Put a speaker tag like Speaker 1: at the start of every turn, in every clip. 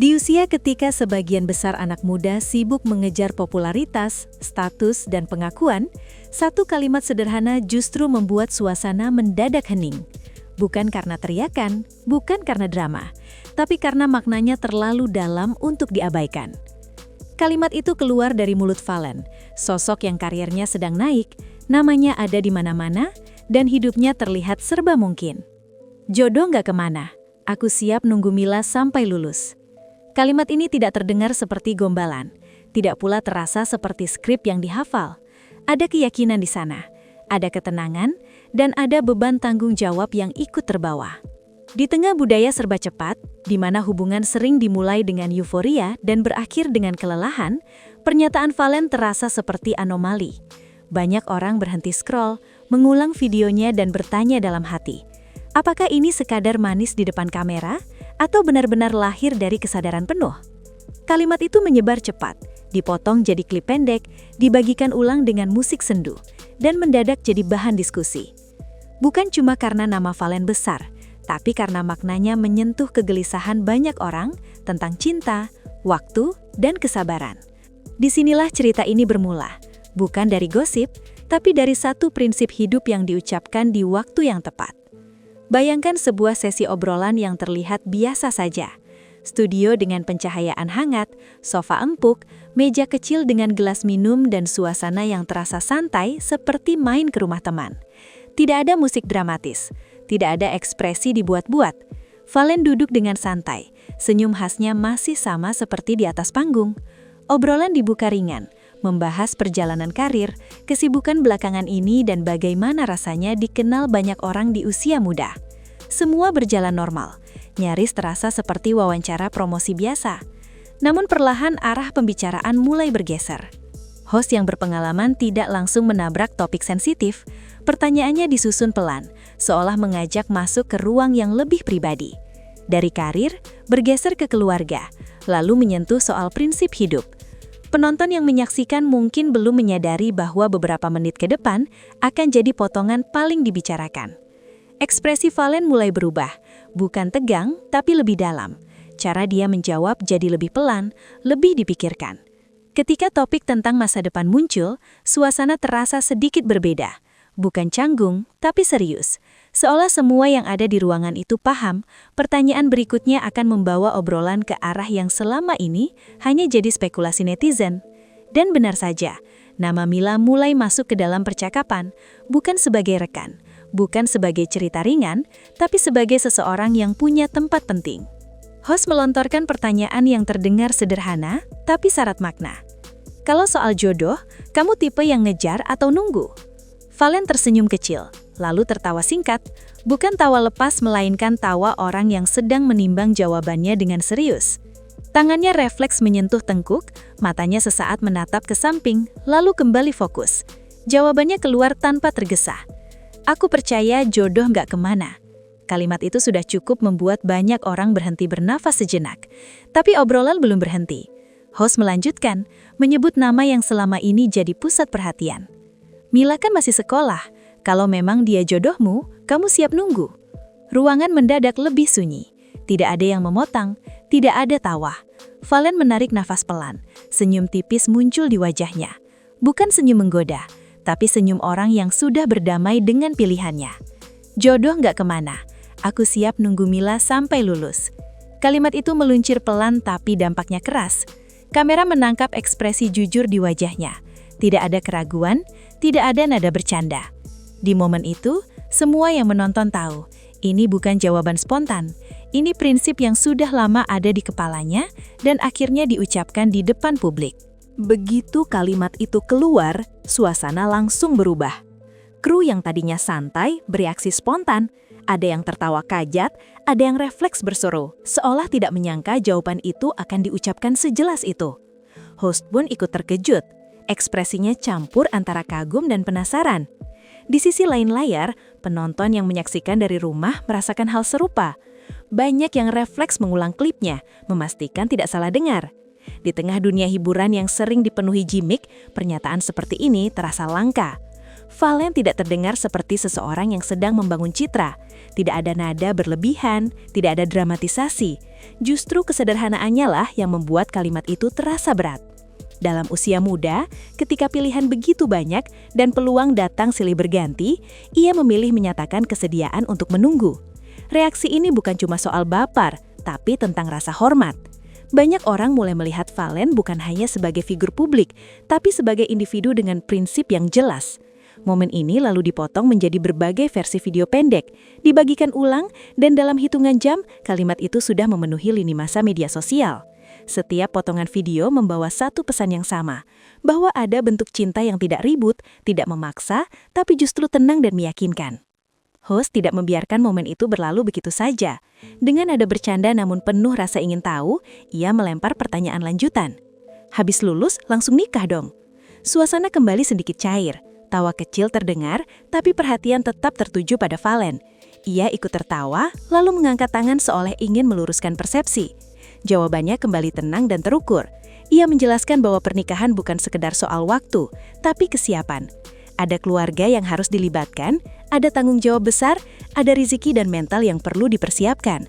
Speaker 1: Di usia ketika sebagian besar anak muda sibuk mengejar popularitas, status, dan pengakuan, satu kalimat sederhana justru membuat suasana mendadak hening. Bukan karena teriakan, bukan karena drama, tapi karena maknanya terlalu dalam untuk diabaikan. Kalimat itu keluar dari mulut Valen, sosok yang karirnya sedang naik, namanya ada di mana-mana, dan hidupnya terlihat serba mungkin. Jodoh nggak kemana, aku siap nunggu Mila sampai lulus. Kalimat ini tidak terdengar seperti gombalan, tidak pula terasa seperti skrip yang dihafal. Ada keyakinan di sana, ada ketenangan, dan ada beban tanggung jawab yang ikut terbawa. Di tengah budaya serba cepat, di mana hubungan sering dimulai dengan euforia dan berakhir dengan kelelahan, pernyataan Valen terasa seperti anomali. Banyak orang berhenti scroll, mengulang videonya dan bertanya dalam hati, apakah ini sekadar manis di depan kamera, atau benar-benar lahir dari kesadaran penuh? Kalimat itu menyebar cepat, dipotong jadi klip pendek, dibagikan ulang dengan musik sendu, dan mendadak jadi bahan diskusi. Bukan cuma karena nama Valen besar, tapi karena maknanya menyentuh kegelisahan banyak orang tentang cinta, waktu, dan kesabaran. Disinilah cerita ini bermula, bukan dari gosip, tapi dari satu prinsip hidup yang diucapkan di waktu yang tepat. Bayangkan sebuah sesi obrolan yang terlihat biasa saja. Studio dengan pencahayaan hangat, sofa empuk, meja kecil dengan gelas minum dan suasana yang terasa santai seperti main ke rumah teman. Tidak ada musik dramatis, tidak ada ekspresi dibuat-buat. Valen duduk dengan santai, senyum khasnya masih sama seperti di atas panggung. Obrolan dibuka ringan, membahas perjalanan karir, kesibukan belakangan ini dan bagaimana rasanya dikenal banyak orang di usia muda. Semua berjalan normal, nyaris terasa seperti wawancara promosi biasa. Namun perlahan arah pembicaraan mulai bergeser. Host yang berpengalaman tidak langsung menabrak topik sensitif, pertanyaannya disusun pelan, seolah mengajak masuk ke ruang yang lebih pribadi. Dari karir, bergeser ke keluarga, lalu menyentuh soal prinsip hidup. Penonton yang menyaksikan mungkin belum menyadari bahwa beberapa menit ke depan akan jadi potongan paling dibicarakan. Ekspresi Valen mulai berubah, bukan tegang tapi lebih dalam. Cara dia menjawab jadi lebih pelan, lebih dipikirkan. Ketika topik tentang masa depan muncul, suasana terasa sedikit berbeda. Bukan canggung, tapi serius. Seolah semua yang ada di ruangan itu paham, pertanyaan berikutnya akan membawa obrolan ke arah yang selama ini hanya jadi spekulasi netizen. Dan benar saja, nama Mila mulai masuk ke dalam percakapan, bukan sebagai rekan, bukan sebagai cerita ringan, tapi sebagai seseorang yang punya tempat penting. Host melontarkan pertanyaan yang terdengar sederhana, tapi syarat makna. Kalau soal jodoh, kamu tipe yang ngejar atau nunggu? Valen tersenyum kecil, lalu tertawa singkat, bukan tawa lepas melainkan tawa orang yang sedang menimbang jawabannya dengan serius. Tangannya refleks menyentuh tengkuk, matanya sesaat menatap ke samping, lalu kembali fokus. Jawabannya keluar tanpa tergesa. Aku percaya jodoh nggak kemana. Kalimat itu sudah cukup membuat banyak orang berhenti bernafas sejenak. Tapi obrolan belum berhenti. Host melanjutkan, menyebut nama yang selama ini jadi pusat perhatian. Mila kan masih sekolah, kalau memang dia jodohmu, kamu siap nunggu. Ruangan mendadak lebih sunyi, tidak ada yang memotong, tidak ada tawa. Valen menarik nafas pelan, senyum tipis muncul di wajahnya. Bukan senyum menggoda, tapi senyum orang yang sudah berdamai dengan pilihannya. Jodoh nggak kemana, aku siap nunggu Mila sampai lulus. Kalimat itu meluncur pelan tapi dampaknya keras. Kamera menangkap ekspresi jujur di wajahnya. Tidak ada keraguan, tidak ada nada bercanda. Di momen itu, semua yang menonton tahu, ini bukan jawaban spontan. Ini prinsip yang sudah lama ada di kepalanya dan akhirnya diucapkan di depan publik. Begitu kalimat itu keluar, suasana langsung berubah. Kru yang tadinya santai bereaksi spontan. Ada yang tertawa kajat, ada yang refleks berseru, seolah tidak menyangka jawaban itu akan diucapkan sejelas itu. Host pun ikut terkejut. Ekspresinya campur antara kagum dan penasaran. Di sisi lain layar, penonton yang menyaksikan dari rumah merasakan hal serupa. Banyak yang refleks mengulang klipnya, memastikan tidak salah dengar. Di tengah dunia hiburan yang sering dipenuhi gimmick, pernyataan seperti ini terasa langka. Valen tidak terdengar seperti seseorang yang sedang membangun citra. Tidak ada nada berlebihan, tidak ada dramatisasi. Justru kesederhanaannya lah yang membuat kalimat itu terasa berat. Dalam usia muda, ketika pilihan begitu banyak dan peluang datang silih berganti, ia memilih menyatakan kesediaan untuk menunggu. Reaksi ini bukan cuma soal baper, tapi tentang rasa hormat. Banyak orang mulai melihat Valen bukan hanya sebagai figur publik, tapi sebagai individu dengan prinsip yang jelas. Momen ini lalu dipotong menjadi berbagai versi video pendek, dibagikan ulang, dan dalam hitungan jam, kalimat itu sudah memenuhi lini masa media sosial. Setiap potongan video membawa satu pesan yang sama, bahwa ada bentuk cinta yang tidak ribut, tidak memaksa, tapi justru tenang dan meyakinkan. Host tidak membiarkan momen itu berlalu begitu saja. Dengan nada bercanda namun penuh rasa ingin tahu, ia melempar pertanyaan lanjutan. Habis lulus, langsung nikah dong? Suasana kembali sedikit cair. Tawa kecil terdengar, tapi perhatian tetap tertuju pada Valen. Ia ikut tertawa, lalu mengangkat tangan seolah ingin meluruskan persepsi. Jawabannya kembali tenang dan terukur. Ia menjelaskan bahwa pernikahan bukan sekedar soal waktu, tapi kesiapan. Ada keluarga yang harus dilibatkan, ada tanggung jawab besar, ada rezeki dan mental yang perlu dipersiapkan.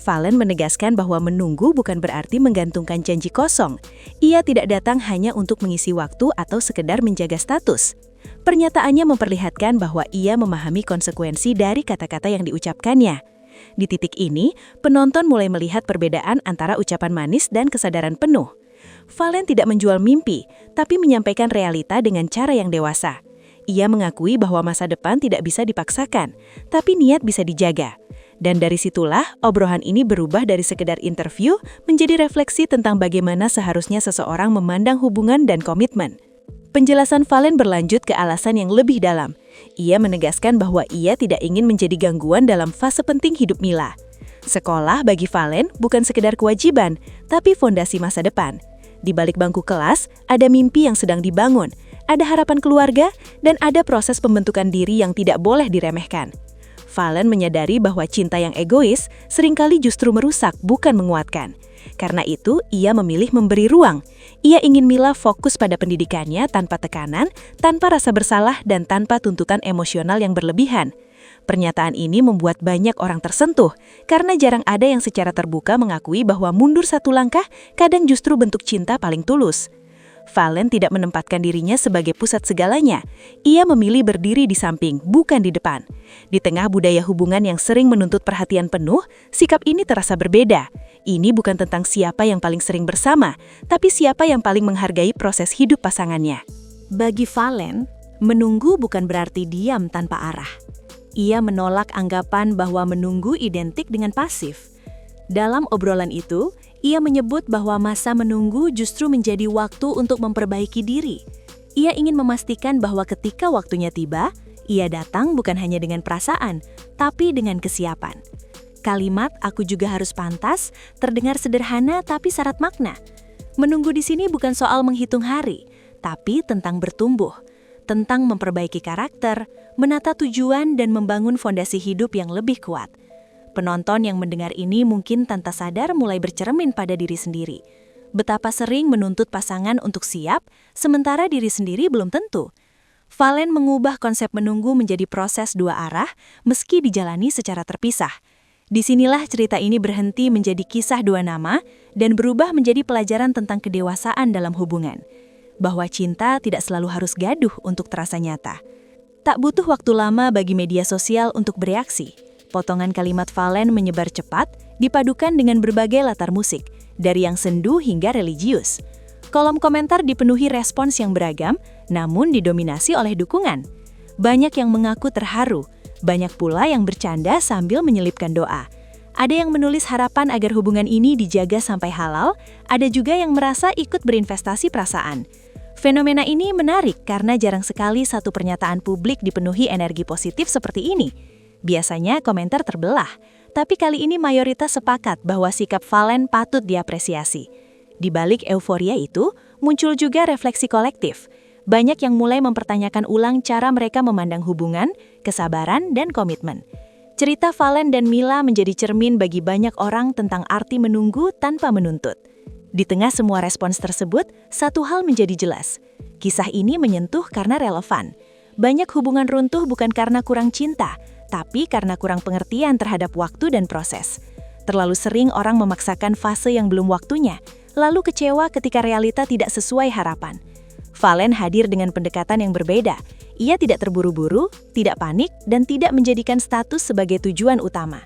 Speaker 1: Valen menegaskan bahwa menunggu bukan berarti menggantungkan janji kosong. Ia tidak datang hanya untuk mengisi waktu atau sekedar menjaga status. Pernyataannya memperlihatkan bahwa ia memahami konsekuensi dari kata-kata yang diucapkannya. Di titik ini, penonton mulai melihat perbedaan antara ucapan manis dan kesadaran penuh. Valen tidak menjual mimpi, tapi menyampaikan realita dengan cara yang dewasa. Ia mengakui bahwa masa depan tidak bisa dipaksakan, tapi niat bisa dijaga. Dan dari situlah, obrolan ini berubah dari sekedar interview menjadi refleksi tentang bagaimana seharusnya seseorang memandang hubungan dan komitmen. Penjelasan Valen berlanjut ke alasan yang lebih dalam. Ia menegaskan bahwa ia tidak ingin menjadi gangguan dalam fase penting hidup Mila. Sekolah bagi Valen bukan sekedar kewajiban, tapi fondasi masa depan. Di balik bangku kelas, ada mimpi yang sedang dibangun, ada harapan keluarga, dan ada proses pembentukan diri yang tidak boleh diremehkan. Valen menyadari bahwa cinta yang egois seringkali justru merusak, bukan menguatkan. Karena itu, ia memilih memberi ruang. Ia ingin Mila fokus pada pendidikannya tanpa tekanan, tanpa rasa bersalah, dan tanpa tuntutan emosional yang berlebihan. Pernyataan ini membuat banyak orang tersentuh, karena jarang ada yang secara terbuka mengakui bahwa mundur satu langkah kadang justru bentuk cinta paling tulus. Valen tidak menempatkan dirinya sebagai pusat segalanya. Ia memilih berdiri di samping, bukan di depan. Di tengah budaya hubungan yang sering menuntut perhatian penuh, sikap ini terasa berbeda. Ini bukan tentang siapa yang paling sering bersama, tapi siapa yang paling menghargai proses hidup pasangannya. Bagi Valen, menunggu bukan berarti diam tanpa arah. Ia menolak anggapan bahwa menunggu identik dengan pasif. Dalam obrolan itu, ia menyebut bahwa masa menunggu justru menjadi waktu untuk memperbaiki diri. Ia ingin memastikan bahwa ketika waktunya tiba, ia datang bukan hanya dengan perasaan, tapi dengan kesiapan. Kalimat "aku juga harus pantas" terdengar sederhana tapi syarat makna. Menunggu di sini bukan soal menghitung hari, tapi tentang bertumbuh, tentang memperbaiki karakter, menata tujuan, dan membangun fondasi hidup yang lebih kuat. Penonton yang mendengar ini mungkin tanpa sadar mulai bercermin pada diri sendiri. Betapa sering menuntut pasangan untuk siap, sementara diri sendiri belum tentu. Valen mengubah konsep menunggu menjadi proses dua arah, meski dijalani secara terpisah. Disinilah cerita ini berhenti menjadi kisah dua nama dan berubah menjadi pelajaran tentang kedewasaan dalam hubungan. Bahwa cinta tidak selalu harus gaduh untuk terasa nyata. Tak butuh waktu lama bagi media sosial untuk bereaksi. Potongan kalimat Valen menyebar cepat, dipadukan dengan berbagai latar musik, dari yang sendu hingga religius. Kolom komentar dipenuhi respons yang beragam, namun didominasi oleh dukungan. Banyak yang mengaku terharu, banyak pula yang bercanda sambil menyelipkan doa. Ada yang menulis harapan agar hubungan ini dijaga sampai halal, ada juga yang merasa ikut berinvestasi perasaan. Fenomena ini menarik karena jarang sekali satu pernyataan publik dipenuhi energi positif seperti ini. Biasanya komentar terbelah, tapi kali ini mayoritas sepakat bahwa sikap Valen patut diapresiasi. Di balik euforia itu, muncul juga refleksi kolektif. Banyak yang mulai mempertanyakan ulang cara mereka memandang hubungan, kesabaran, dan komitmen. Cerita Valen dan Mila menjadi cermin bagi banyak orang tentang arti menunggu tanpa menuntut. Di tengah semua respons tersebut, satu hal menjadi jelas. Kisah ini menyentuh karena relevan. Banyak hubungan runtuh bukan karena kurang cinta, tapi karena kurang pengertian terhadap waktu dan proses. Terlalu sering orang memaksakan fase yang belum waktunya, lalu kecewa ketika realita tidak sesuai harapan. Valen hadir dengan pendekatan yang berbeda. Ia tidak terburu-buru, tidak panik, dan tidak menjadikan status sebagai tujuan utama.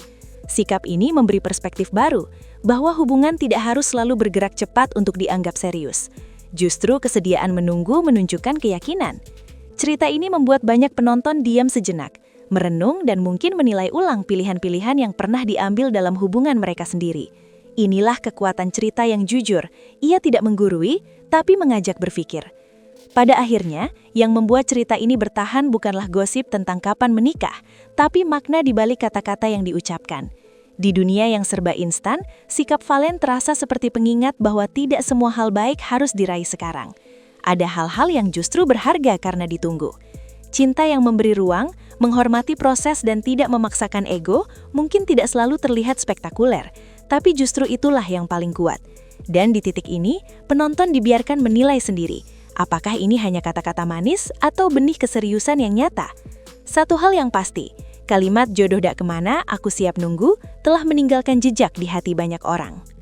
Speaker 1: Sikap ini memberi perspektif baru, bahwa hubungan tidak harus selalu bergerak cepat untuk dianggap serius. Justru kesediaan menunggu menunjukkan keyakinan. Cerita ini membuat banyak penonton diam sejenak, merenung dan mungkin menilai ulang pilihan-pilihan yang pernah diambil dalam hubungan mereka sendiri. Inilah kekuatan cerita yang jujur. Ia tidak menggurui, tapi mengajak berpikir. Pada akhirnya, yang membuat cerita ini bertahan bukanlah gosip tentang kapan menikah, tapi makna di balik kata-kata yang diucapkan. Di dunia yang serba instan, sikap Valen terasa seperti pengingat bahwa tidak semua hal baik harus diraih sekarang. Ada hal-hal yang justru berharga karena ditunggu. Cinta yang memberi ruang, menghormati proses dan tidak memaksakan ego, mungkin tidak selalu terlihat spektakuler, tapi justru itulah yang paling kuat. Dan di titik ini, penonton dibiarkan menilai sendiri. Apakah ini hanya kata-kata manis atau benih keseriusan yang nyata? Satu hal yang pasti, kalimat jodoh dak kemana, aku siap nunggu, telah meninggalkan jejak di hati banyak orang.